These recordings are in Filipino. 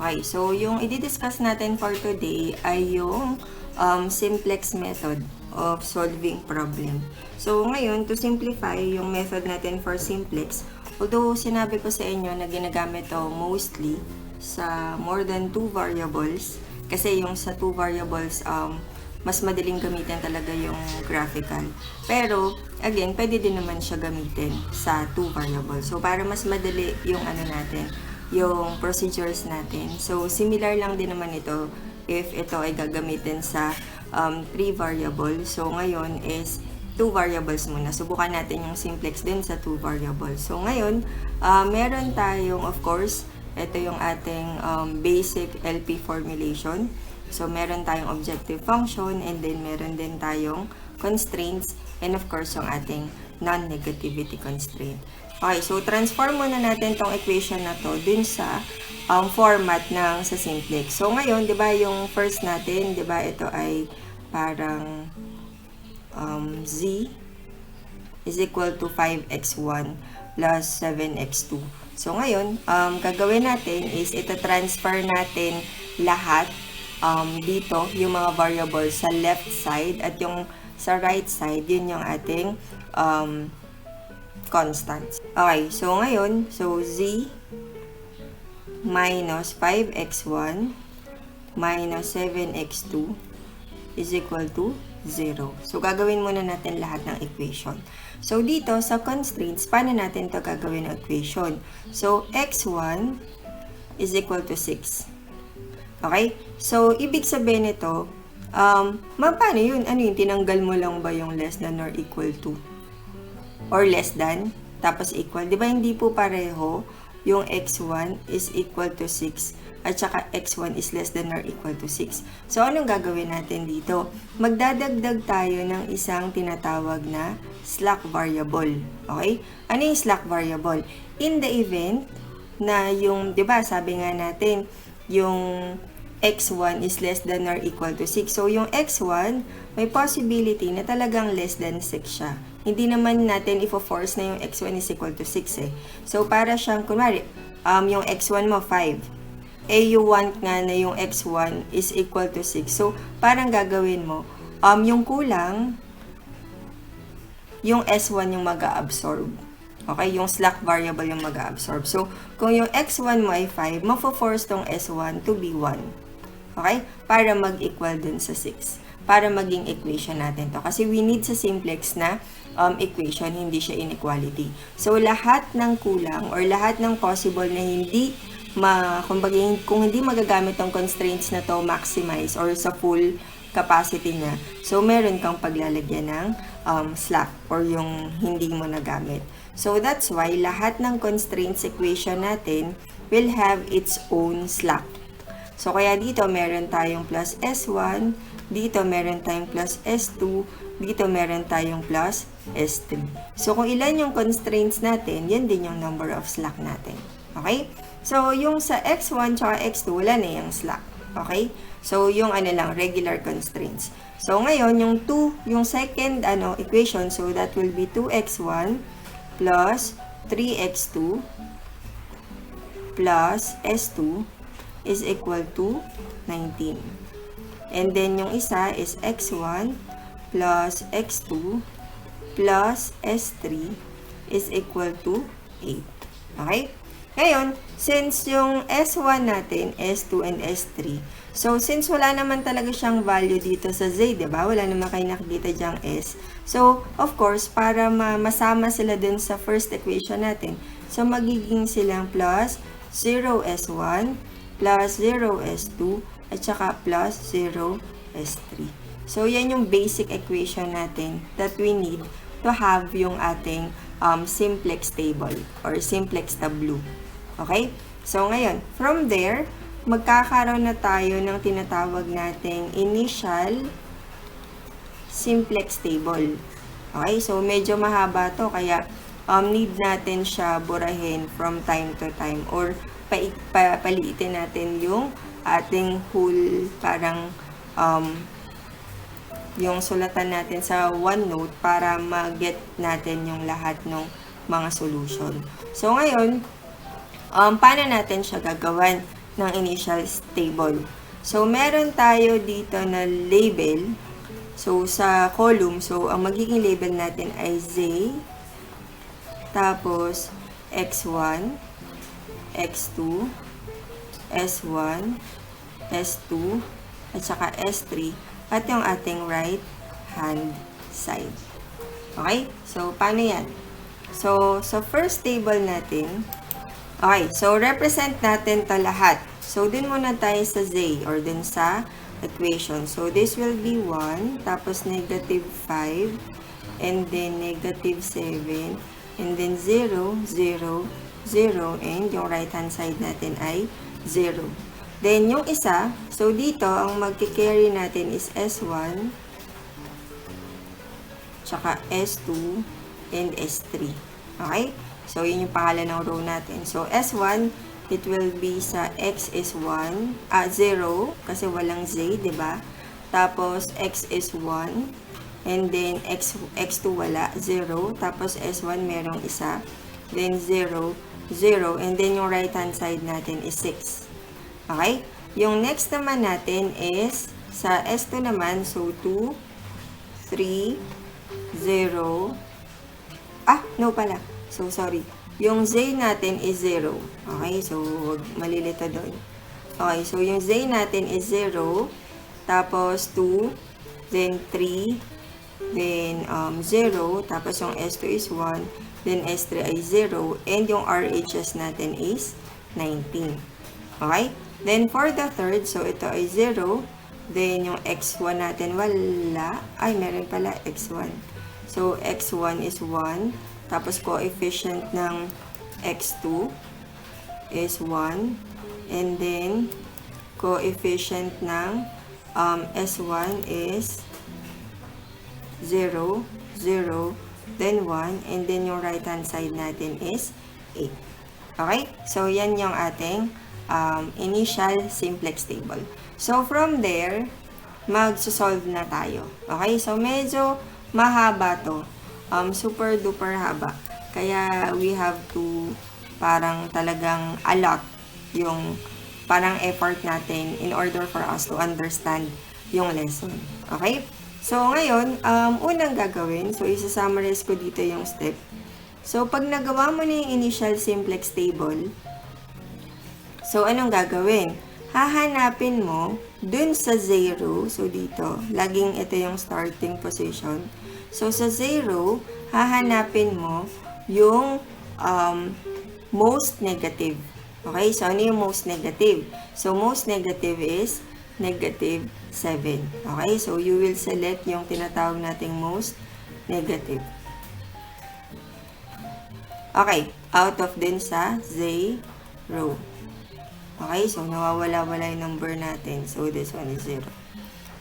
Okay, so yung i-discuss natin for today ay yung simplex method of solving problem. So ngayon, to simplify yung method natin for simplex, although sinabi ko sa inyo na ginagamit to mostly sa more than 2 variables, kasi yung sa 2 variables, mas madaling gamitin talaga yung graphical. Pero, again, pwede din naman siya gamitin sa 2 variables. So, para mas madali yung natin, yung procedures natin. So, similar lang din naman ito if ito ay gagamitin sa 3 variables. So, ngayon is 2 variables muna. Subukan natin yung simplex din sa 2 variables. So, ngayon, meron tayong, of course, ito yung ating basic LP formulation. So, meron tayong objective function and then meron din tayong constraints and of course yung ating non-negativity constraint. Okay, so transform muna natin tong equation na to dun sa format ng sa simplex. So, ngayon, di ba yung first natin, di ba ito ay parang z is equal to 5x1 plus 7x2. So, ngayon, gagawin natin is ito transfer natin lahat dito, yung mga variables sa left side at yung sa right side, yun yung ating constants. Okay, so ngayon, so z minus 5x1 minus 7x2 is equal to 0. So, gagawin muna natin lahat ng equation. So, dito sa constraints, paano natin to gagawin ng equation? So, x1 is equal to 6. Okay? So, ibig sabihin nito, paano yun? Ano yun? Tinanggal mo lang ba yung less than or equal to? Or less than, tapos equal. Di ba hindi po pareho yung x1 is equal to 6 at saka x1 is less than or equal to 6. So, anong gagawin natin dito? Magdadagdag tayo ng isang tinatawag na slack variable. Okay? Ano yung slack variable? In the event na yung, di ba, sabi nga natin, yung x1 is less than or equal to 6. So, yung x1, may possibility na talagang less than 6 siya. Hindi naman natin ifo-force na yung x1 is equal to 6 eh. So, para siyang, kunwari, yung x1 mo 5. Eh, you want nga na yung x1 is equal to 6. So, parang gagawin mo, yung kulang, yung s1 yung mag-absorb. Okay? Yung slack variable yung mag-absorb. So, kung yung x1 mo ay 5, mafo-force tong s1 to be 1. Okay? Para mag-equal dun sa 6. Para maging equation natin to. Kasi we need sa simplex na equation, hindi siya inequality. So, lahat ng kulang or lahat ng possible na hindi kumbaga, kung hindi magagamit ang constraints na to maximize or sa full capacity niya, so meron kang paglalagyan ng slack or yung hindi mo nagamit. So, that's why lahat ng constraints equation natin will have its own slack. So, kaya dito meron tayong plus S1, dito meron tayong plus S2, dito meron tayong plus S3. So, kung ilan yung constraints natin, yan din yung number of slack natin. Okay? So, yung sa X1 tsaka X2, wala na yung slack. Okay? So, yung lang, regular constraints. So, ngayon, yung second equation, so that will be 2x1 plus 3x2 plus S2 is equal to 19. And then, yung isa is x1 plus x2 plus s3 is equal to 8. Okay? Ngayon, since yung s1 natin, s2 and s3, so since wala naman talaga siyang value dito sa z, diba? Wala naman kayo nakikita dyang s. So, of course, para masama sila dun sa first equation natin, so magiging silang plus 0s1 plus 0s2 at saka plus 0s3. So, yan yung basic equation natin that we need to have yung ating simplex table or simplex tableau. Okay? So, ngayon, from there, magkakaroon na tayo ng tinatawag nating initial simplex table. Okay? So, medyo mahaba to kaya need natin siya burahin from time to time or paliitin natin yung ating whole parang yung sulatan natin sa OneNote para ma-get natin yung lahat ng mga solution. So, ngayon, paano natin siya gagawin? ng initial table. So, meron tayo dito na label. So, sa column, so, ang magiging label natin ay Z, tapos, X1, X2, S1, S2, at saka S3, at yung ating right hand side. Okay? So, paano yan? So, sa first table natin, okay, so represent natin to lahat. So, dun muna tayo sa Z, or dun sa equation. So, this will be 1, tapos negative 5, and then negative 7, and then 0, 0, 0, and yung right hand side natin ay 0. Then, yung isa, so dito, ang magkikarry natin is S1, tsaka S2, and S3. Okay? So, yun yung pangalan ng row natin. So, S1, it will be sa X is 1, 0, kasi walang Z, diba? Tapos, X is 1, and then X2 wala, 0. Tapos, S1 merong isa, then 0, 0, and then yung right hand side natin is 6. Okay? Yung next naman natin is, sa S2 naman, so 2, 3, 0, no pala. So, sorry. Yung Z natin is 0. Okay? So, malilito doon. Okay. So, yung Z natin is 0. Tapos, 2. Then, 3. Then, 0. Tapos, yung S2 is 1. Then, S3 ay 0. And yung RHS natin is 19. Okay? Then, for the third, so, ito ay 0. Then, yung X1 natin, wala. Ay, meron pala, X1. So, X1 is 1. Tapos, coefficient ng X2 is 1. And then, coefficient ng S1 is 0, 0, then 1. And then, yung right-hand side natin is 8. Okay? So, yan yung ating initial simplex table. So, from there, magsosolve na tayo. Okay? So, medyo mahaba to. Super duper haba. Kaya, we have to parang talagang allot yung parang effort natin in order for us to understand yung lesson. Okay? So, ngayon, unang gagawin, so, isa-summarize ko dito yung step. So, pag nagawa mo na yung initial simplex table, so, anong gagawin? Hahanapin mo dun sa 0, so dito, laging ito yung starting position. So, sa 0, hahanapin mo yung most negative. Okay? So, ano yung most negative? So, most negative is negative 7. Okay? So, you will select yung tinatawag nating most negative. Okay. Out of din sa 0. Okay? So, nawawala-wala yung number natin. So, this one is 0.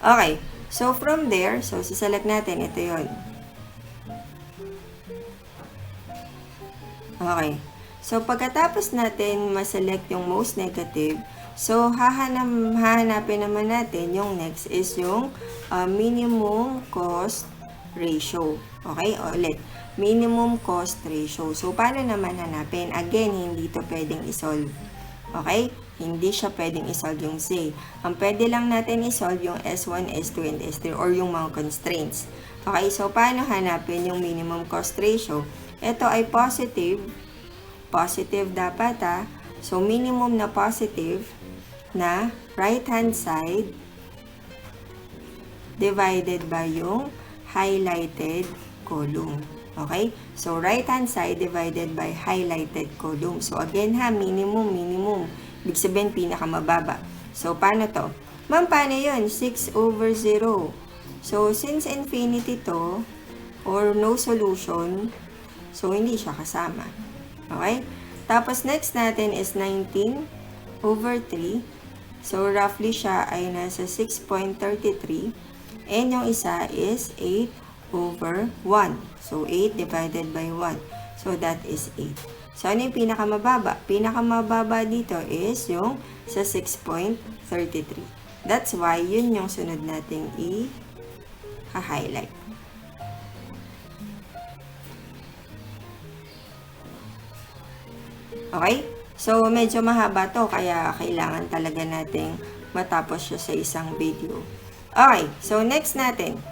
Okay. So, from there, so, siselect natin. Ito yun. Okay. So, pagkatapos natin ma-select yung most negative, so, hahanapin naman natin yung next is yung minimum cost ratio. Okay? Ulit. Minimum cost ratio. So, paano naman hanapin? Again, hindi ito pwedeng isolve. Okay? Hindi siya pwedeng isolve yung Z. Ang pwede lang natin isolve yung S1, S2, and S3 or yung mga constraints. Okay, so paano hanapin yung minimum cost ratio? Ito ay positive. Positive dapat So, minimum na positive na right-hand side divided by yung highlighted column. Okay? So, right-hand side divided by highlighted column. So, again minimum, minimum. Ibig sabihin, pinakamababa. So, paano to? Ma'am, paano yun? 6 over 0. So, since infinity to, or no solution, so, hindi siya kasama. Okay? Tapos, next natin is 19 over 3. So, roughly siya ay nasa 6.33. And yung isa is 8 over 1. So, 8 divided by 1. So, that is 8. So, ano yung pinakamababa? Pinakamababa dito is yung sa 6.33. That's why, yun yung sunod nating i-highlight. Okay? So, medyo mahaba to, kaya kailangan talaga nating matapos siya sa isang video. Okay, so next natin.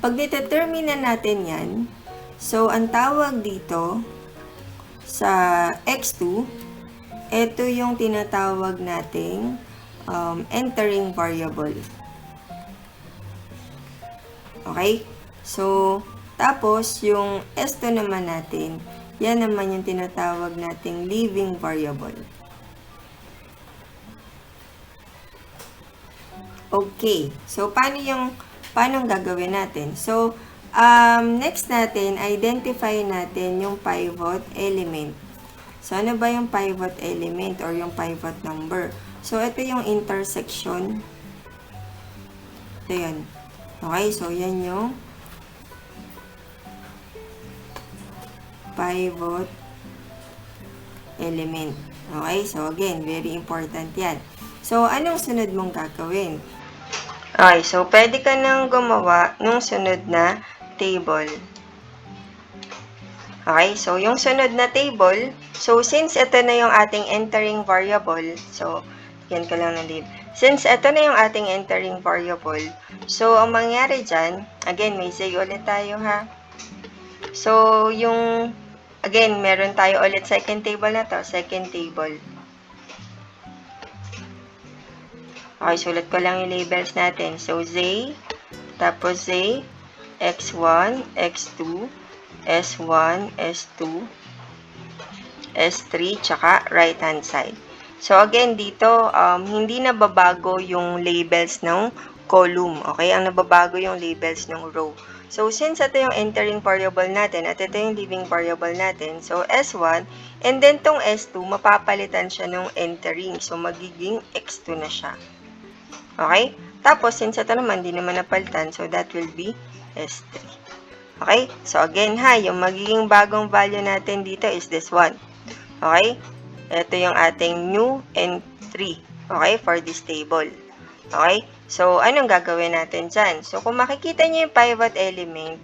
Pag determine natin yan, so ang tawag dito sa x2, ito yung tinatawag nating entering variable. Okay? So, tapos yung s2 naman natin, yan naman yung tinatawag nating leaving variable. Okay. So, paano gagawin natin? So, next natin, identify natin yung pivot element. So, ano ba yung pivot element or yung pivot number? So, ito yung intersection. Ito yan. Okay, so yan yung pivot element. Okay, so again, very important yan. So, anong sunod mong gagawin? Okay, so pwede ka nang gumawa nung sunod na table. Okay, so yung sunod na table, so since ito na yung ating entering variable, so yan ka lang na-leave. Since ito na yung ating entering variable, so ang mangyari dyan, again, may say ulit tayo ha. So, again, meron tayo ulit second table na to, second table. Okay, sulat ko lang yung labels natin. So, Z, tapos Z, X1, X2, S1, S2, S3, tsaka right-hand side. So, again, dito, hindi na babago yung labels ng column. Okay? Ang nababago yung labels ng row. So, since ito yung entering variable natin at ito yung leaving variable natin, so S1, and then tong S2, mapapalitan siya ng entering. So, magiging X2 na siya. Okay? Tapos, since ito naman, di naman napalitan, so that will be S3. Okay? So, again ha, yung magiging bagong value natin dito is this one. Okay? Ito yung ating new entry. Okay? For this table. Okay? So, anong gagawin natin dyan? So, kung makikita nyo yung pivot element,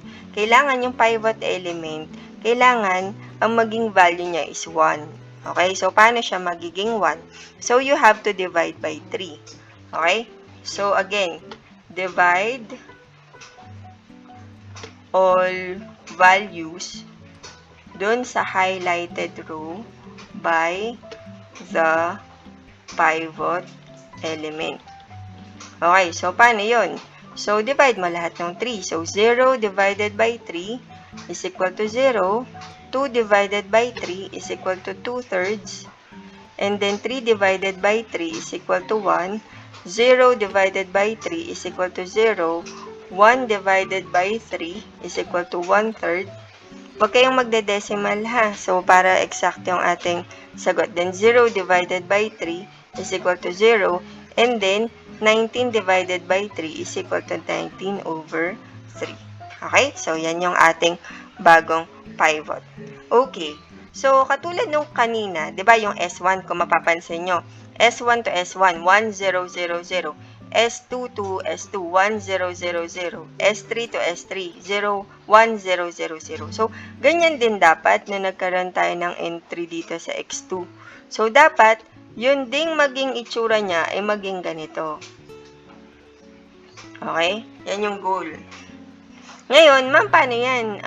kailangan ang maging value niya is 1. Okay? So, paano siya magiging 1? So, you have to divide by 3. Okay? So, again, divide all values dun sa highlighted row by the pivot element. Okay, so paano yun? So, divide mo lahat ng 3. So, 0 divided by 3 is equal to 0. 2 divided by 3 is equal to 2/3. And then, 3 divided by 3 is equal to 1. 0 divided by 3 is equal to 0. 1 divided by 3 is equal to 1/3. Huwag kayong magde-decimal ha. So, para exact yung ating sagot. Then, 0 divided by 3 is equal to 0. And then, 19 divided by 3 is equal to 19/3. Okay? So, yan yung ating bagong pivot. Okay. So, katulad nung kanina, di ba yung S1, kung mapapansin nyo, S1 to S1, 1, 0, 0, 0. S2 to S2, 1, 0, 0, 0. S3 to S3, 0, 1, 0, 0, 0. So, ganyan din dapat na nagkaroon tayo ng entry dito sa X2. So, dapat, yun ding maging itsura niya ay maging ganito. Okay? Yan yung goal. Ngayon, ma'am, paano yan?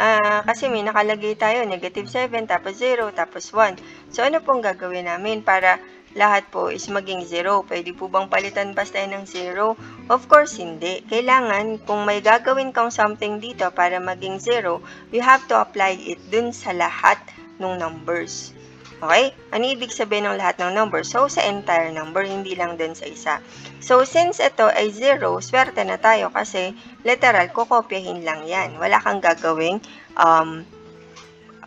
Kasi may nakalagay tayo, -7, tapos 0, tapos 1. So, ano pong gagawin namin para lahat po is maging 0? Pwede po bang palitan basta ng 0? Of course, hindi. Kailangan, kung may gagawin kang something dito para maging 0, you have to apply it dun sa lahat ng numbers. Okay? Ano ibig sabihin ng lahat ng numbers? So, sa entire number, hindi lang dun sa isa. So, since ito ay 0, swerte na tayo kasi literal, kukopyahin lang yan. Wala kang gagawing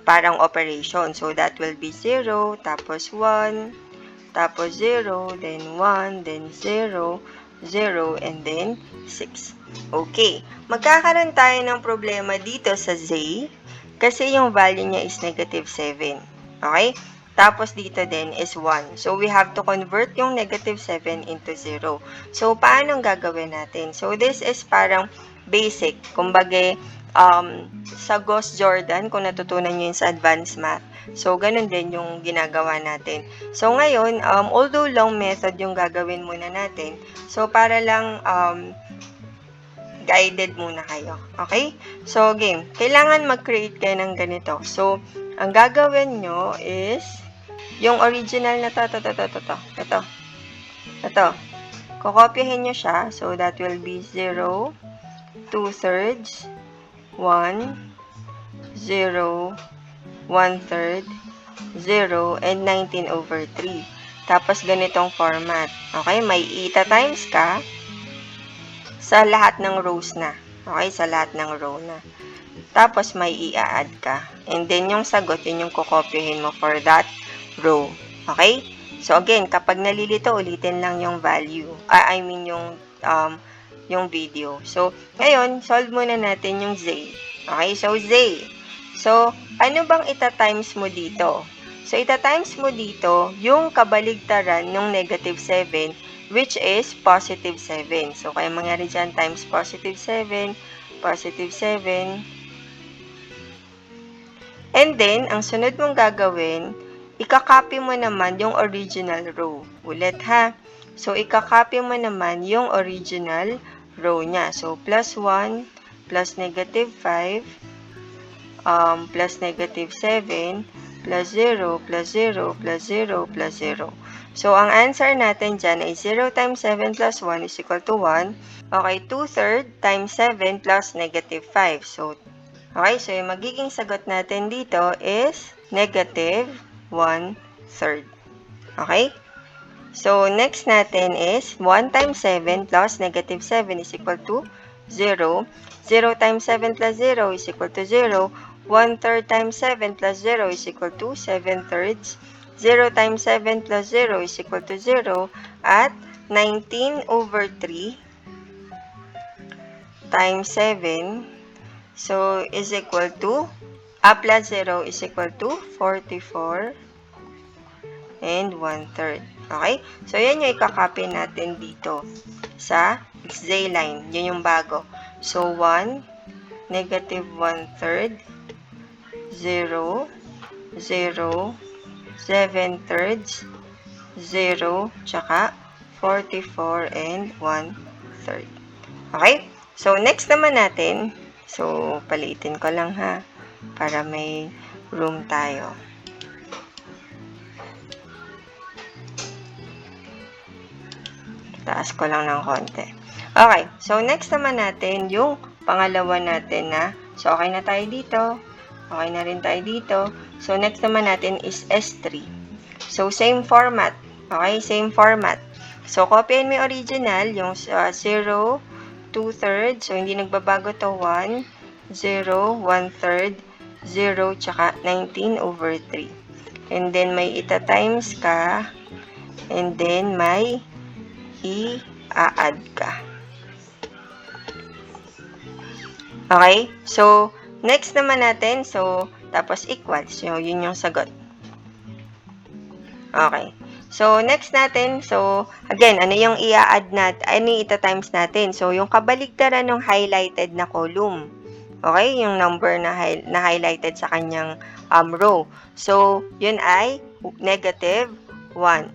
parang operation. So, that will be 0, tapos 1, tapos 0, then 1, then 0, 0, and then 6. Okay. Magkakaroon tayo ng problema dito sa Z kasi yung value niya is -7. Okay? Tapos dito din is 1. So, we have to convert yung -7 into 0. So, paano gagawin natin? So, this is parang basic. Kumbaga, sa Gauss Jordan, kung natutunan nyo yun sa advanced math. So, ganun din yung ginagawa natin. So, ngayon, although long method yung gagawin muna natin, so, para lang guided muna kayo. Okay? So, game. Kailangan mag-create kayo ng ganito. So, ang gagawin nyo is, yung original na ito. Kokopyahin nyo siya. So, that will be 0, 2/3, 1, 0, 1/3, 0, and 19/3. Tapos, ganitong format. Okay? May eta times ka sa lahat ng rows na. Okay? Sa lahat ng row na. Tapos, may i-add ka. And then, yung sagot, yun yung kokopyahin mo for that row. Okay? So, again, kapag nalilito, ulitin lang yung value. Yung video. So, ngayon, solve muna natin yung Z. Okay? So, Z. So, ano bang ita-times mo dito? So, ita-times mo dito yung kabaligtaran ng negative 7, which is positive 7. So, kaya mangyari dyan, times positive 7, positive 7. And then, ang sunod mong gagawin, ika-copy mo naman yung original row. Ulit ha. So, ika-copy mo naman yung original row niya. So, plus 1, plus negative 5, plus negative 7, plus 0, plus 0, plus 0, plus 0. So, ang answer natin dyan ay 0 times 7 plus 1 is equal to 1. Okay, 2/3 times 7 plus negative 5. So, okay, so yung magiging sagot natin dito is negative 1/3. Okay? So, next natin is 1 times 7 plus negative 7 is equal to 0. 0 times 7 plus 0 is equal to 0. 1/3 times 7 plus 0 is equal to 7/3. 0 times 7 plus 0 is equal to 0. At 19/3 times 7 so is equal to plus 0 is equal to 44 and 1/3. Okay? So, yan yung ikakopy natin dito sa Z line. Yun yung bago. So, 1, negative 1/3, 0, 0, 7/3, 0, tsaka 44 and 1/3. Okay? So, next naman natin, so, palitin ko lang ha, para may room tayo. Taas ko lang ng konti. Okay, so next naman natin yung pangalawa natin na, so okay na tayo dito, okay na rin tayo dito. So next naman natin is S3. So same format, okay, same format. So copyin mo yung original, yung 0, 2/3, so hindi nagbabago to 1, 0, 1/3, 0, tsaka 19/3. And then may ita-times ka, and then may i-add ka. Okay? So, next naman natin, so, tapos equals. So, yun yung sagot. Okay. So, next natin, so, again, ano yung i-add natin, ano yung ita-times natin? So, yung kabaligtaran ng highlighted na column. Okay? Yung number na highlighted sa kanyang row. So, yun ay negative 1.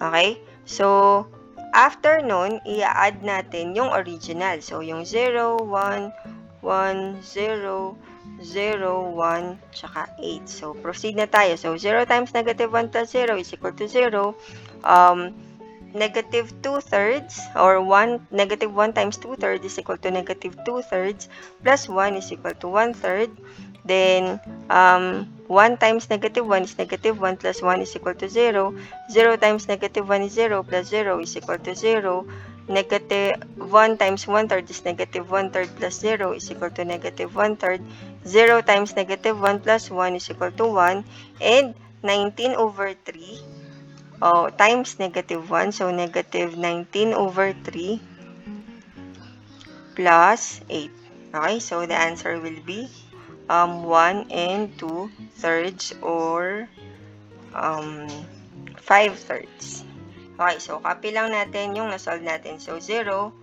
Okay? So, after nun, i-add natin yung original. So, yung 0, 1, 1, 0, 0, 1, tsaka 8. So, proceed na tayo. So, 0 times negative 1 plus 0 is equal to 0. Negative 2/3 or 1, negative 1 times 2/3 is equal to negative 2/3 plus 1 is equal to 1/3. Then, 1 times negative 1 is negative 1 plus 1 is equal to 0. 0 times negative 1 is 0 plus 0 is equal to 0. Negative 1 times 1/3 is negative 1/3 plus 0 is equal to negative 1/3. 0 times negative 1 plus 1 is equal to 1. And 19/3 times negative 1. So, negative 19/3 plus 8. Okay, so the answer will be 1 and 2/3 or 5/3. Okay, so copy lang natin yung nasolve natin. So, 0,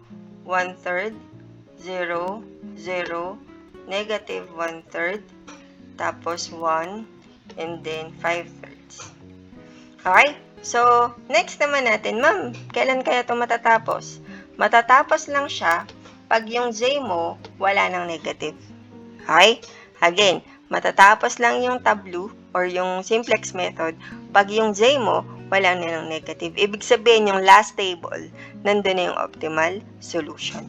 1/3, 0, 0, negative 1/3, tapos 1, and then 5/3. Okay? So, next naman natin, ma'am, kailan kaya ito matatapos? Matatapos lang siya pag yung j mo wala ng negative. Okay? Again, matatapos lang yung tableau or yung simplex method pag yung j mo wala na ng negative. Ibig sabihin yung last table, nandun na yung optimal solution.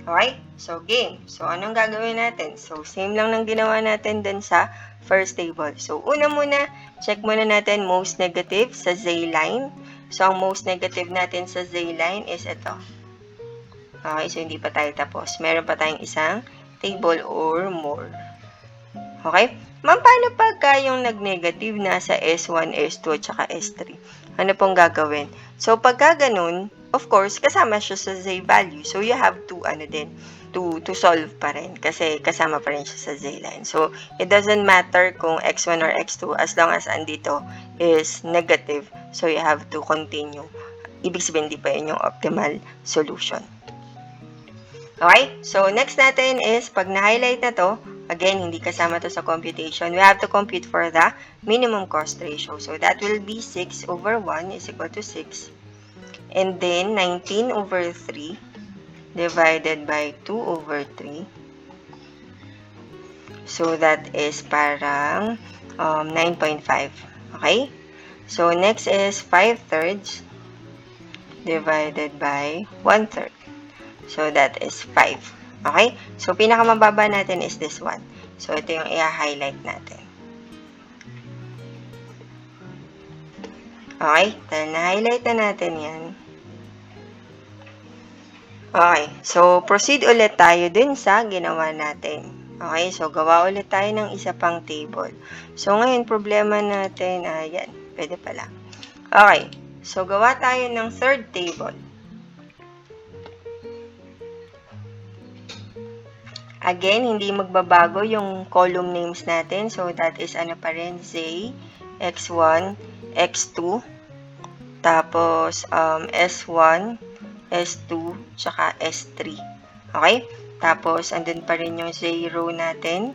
Okay? So, game. So, anong gagawin natin? So, same lang ng ginawa natin dun sa first table. So, una muna, check muna natin most negative sa z-line. So, ang most negative natin sa z-line is ito. Okay, so hindi pa tayo tapos. Meron pa tayong isang table or more. Okay? Ma'am, paano pagka yung nag-negative nasa S1, S2, at saka S3? Ano pong gagawin? So, pagka ganun, of course, kasama siya sa Z value. So, you have to, to solve pa rin. Kasi kasama pa rin siya sa Z line. So, it doesn't matter kung X1 or X2 as long as andito is negative. So, you have to continue. Ibig sabihin, di pa yun yung optimal solution. Okay? So, next natin is, pag na-highlight na to, again, hindi kasama to sa computation, we have to compute for the minimum cost ratio. So, that will be 6 over 1 is equal to 6. And then, 19 over 3 divided by 2 over 3. So, that is parang 9.5. Okay? So, next is 5/3 divided by 1/3. So, that is 5. Okay? So, pinakamababa natin is this one. So, ito yung i-highlight natin. Okay? Dahil na-highlight na natin yan. Okay. So, proceed ulit tayo dun sa ginawa natin. Okay? So, gawa ulit tayo ng isa pang table. So, ngayon, problema natin, ayan. Pwede pala. Okay. So, gawa tayo ng third table. Again, hindi magbabago yung column names natin. So, that is ano pa rin, Z, X1, X2, tapos S1, S2, tsaka S3. Okay? Tapos, andun pa rin yung Z row natin.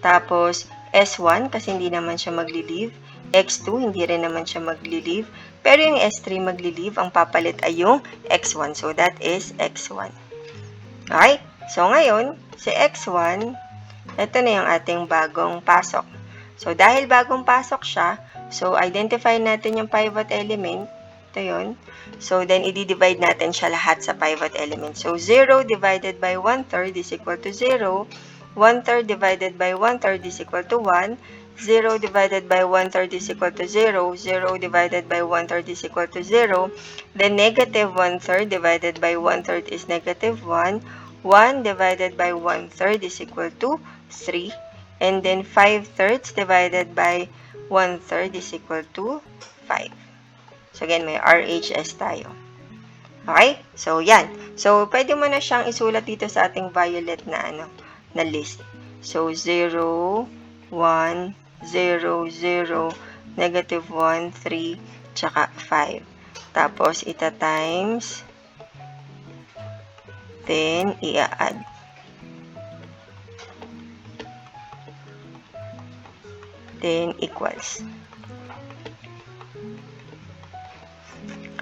Tapos, S1, kasi hindi naman siya magli-leave. X2, hindi rin naman siya magli-leave. Pero yung S3 magli-leave, ang papalit ay yung X1. So, that is X1. Okay? So, ngayon, si X1, ito na yung ating bagong pasok. So, dahil bagong pasok siya, so, identify natin yung pivot element. Ito yun. So, then, i-divide natin siya lahat sa pivot element. So, 0 divided by 1/3 is equal to 0. 1/3 divided by 1/3 is equal to 1. 0 divided by 1/3 is equal to 0. 0 divided by 1/3 is equal to 0. Then, negative 1/3 divided by 1/3 is negative 1. 1 divided by 1/3 is equal to 3. And then 5/3 divided by 1/3 is equal to 5. So, again, may RHS tayo. Okay? So, yan. So, pwede mo na siyang isulat dito sa ating violet na, na list. So, 0, 1, 0, 0, negative 1, 3, tsaka 5. Tapos, ita-times, then, i-add. Then, equals.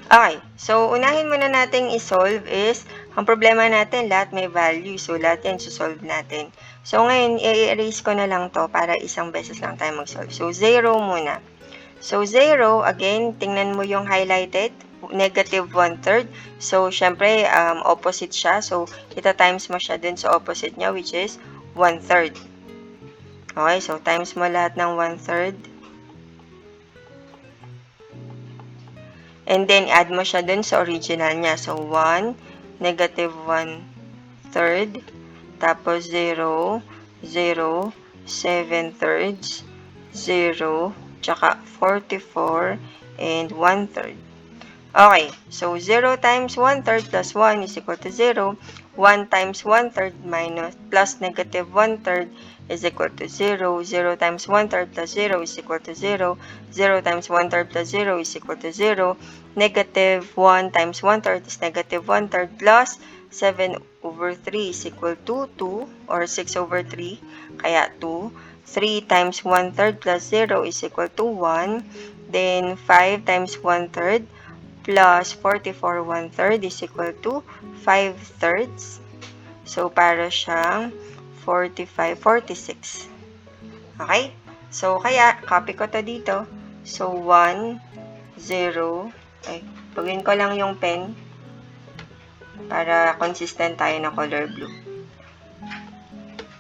Okay. So, unahin muna natin i-solve is, ang problema natin, lahat may value. So, lahat yan solve natin. So, ngayon, i-erase ko na lang to para isang beses lang tayo mag-solve. So, 0 muna. So, 0, again, tingnan mo yung highlighted, negative 1/3. So, syempre, opposite siya. So, ita-times mo siya dun sa opposite niya, which is 1/3. Okay, so, times mo lahat ng 1/3. And then, add mo siya dun sa original niya. So, 1, negative 1/3, tapos 0, 0, 7/3, 0, tsaka 44, and 1/3. Okay, so 0 times 1/3 plus 1 is equal to 0. 1 times 1/3 minus plus negative 1/3 is equal to 0. 0 times 1/3 plus 0 is equal to 0. 0 times 1/3 plus 0 is equal to 0. Negative 1 times 1/3 is negative 1/3 plus 7 over 3 is equal to 2 or 6 over 3, kaya 2. 3 times 1/3 plus 0 is equal to 1. Then 5 times 1/3 plus 44 1/3 is equal to 5/3. So, para siyang 45, 46. Okay? So, kaya, copy ko to dito. So, 1, 0, pagawin ko lang yung pen para consistent tayo na color blue.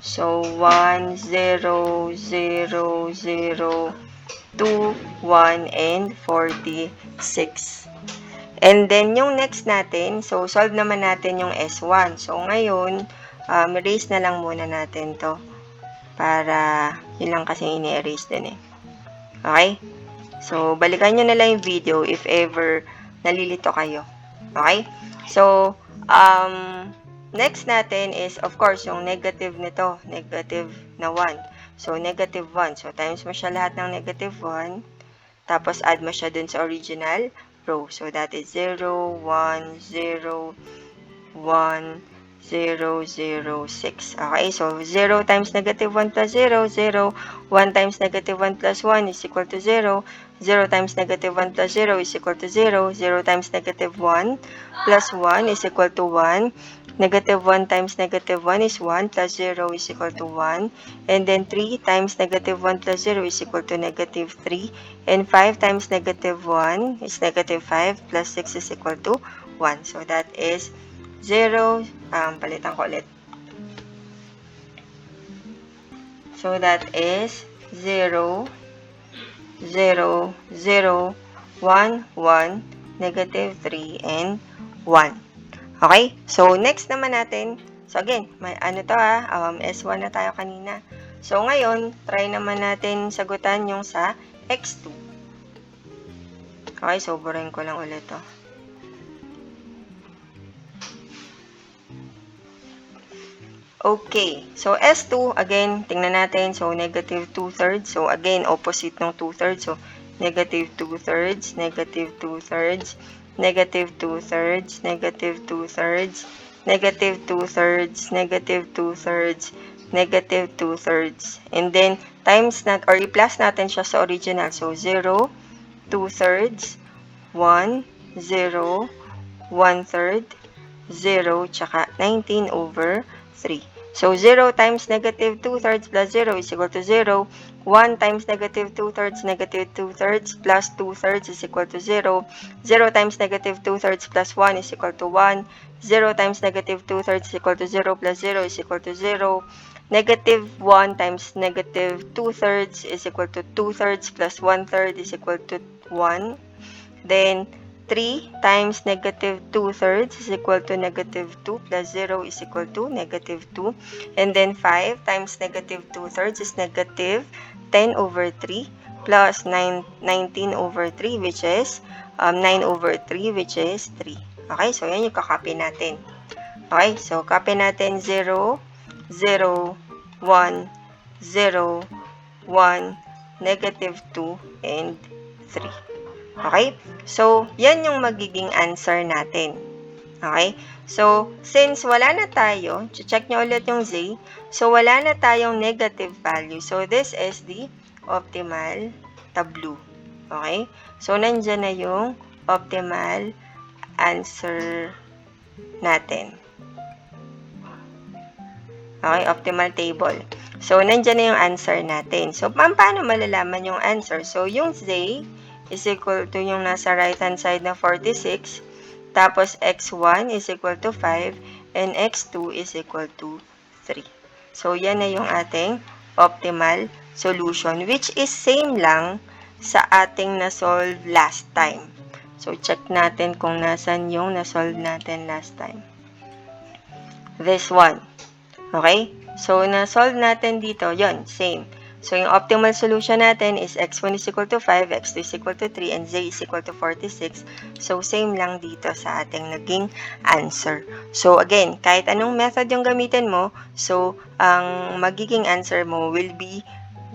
So, 1, 0, 0, 0, 2, 1, and 46. And then, yung next natin, so, solve naman natin yung S1. So, ngayon, erase na lang muna natin to. Para, yun lang kasi ini-erase din eh. Okay? So, balikan nyo na lang yung video if ever nalilito kayo. Okay? So, next natin is, of course, yung negative nito. Negative na 1. So, negative 1. So, times mo siya lahat ng negative 1. Tapos, add mo siya dun sa original row. So, that is 0, 1, 0, 1, 0, 0, 6. Okay, so 0 times negative 1 plus 0, 0. 1 times negative 1 plus 1 is equal to 0. 0 times negative 1 plus 0 is equal to 0. 0 times negative 1 plus 1 is equal to 1. Negative 1 times negative 1 is 1 plus 0 is equal to 1. And then 3 times negative 1 plus 0 is equal to negative 3. And 5 times negative 1 is negative 5 plus 6 is equal to 1. So that is 0, palitan ko ulit. So that is 0, 0, 0, 1, 1, negative 3, and 1. Okay? So, next naman natin, so again, may ano to S1 na tayo kanina. So, ngayon, try naman natin sagutan yung sa X2. Okay, so, burahin ko lang ulit to. Okay, so S2, again, tingnan natin. So, negative 2/3. So, again, opposite ng 2/3. So, negative 2/3, negative 2/3, negative 2/3, negative 2/3, negative 2/3, negative 2/3, negative 2/3. And then, times nat or i-plus natin siya sa original. So, 0, 2/3, 1, 0, 1/3, 0, tsaka 19 over 3. So, 0 times negative 2/3 plus 0 is equal to 0. 1 times negative 2/3, negative 2/3 plus 2/3 is equal to 0. 0 times negative 2/3 plus 1 is equal to 1. 0 times negative 2/3 is equal to 0 plus 0 is equal to 0. Negative 1 times negative 2/3 is equal to 2/3 plus 1/3 is equal to 1. Then, 3 times negative 2/3 is equal to negative 2 plus 0 is equal to negative 2. And then 5 times negative 2/3 is negative 10 over 3 plus 19 over 3 which is 9 over 3 which is 3. Okay, so yan yung kakopy natin. Okay, so copy natin 0, 0, 1, 0, 1, negative 2, and 3. Okay? So, yan yung magiging answer natin. Okay? So, since wala na tayo, check nyo ulit yung Z. So, wala na tayong negative value. So, this is the optimal tableau. Okay? So, nandyan na yung optimal answer natin. Okay? Optimal table. So, nandyan na yung answer natin. So, paano malalaman yung answer? So, yung Z is equal to yung nasa right hand side na 46, tapos x1 is equal to 5, and x2 is equal to 3. So, yan na yung ating optimal solution, which is same lang sa ating na-solve last time. So, check natin kung nasan yung na-solve natin last time. This one. Okay? So, na-solve natin dito, yon same. So, yung optimal solution natin is x1 is equal to 5, x2 is equal to 3, and z is equal to 46. So, same lang dito sa ating naging answer. So, again, kahit anong method yung gamitin mo, so, ang magiging answer mo will be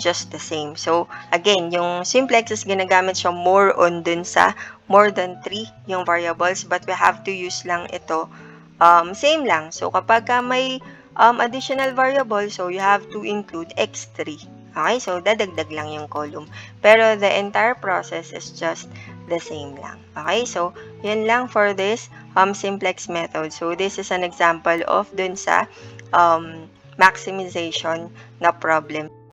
just the same. So, again, yung simplex is ginagamit siya more on dun sa more than 3 yung variables, but we have to use lang ito. Same lang. So, kapag may additional variable, so you have to include x3. Okay, so dadagdag lang yung column. Pero the entire process is just the same lang. Okay, so yun lang for this simplex method. So this is an example of dun sa maximization na problem.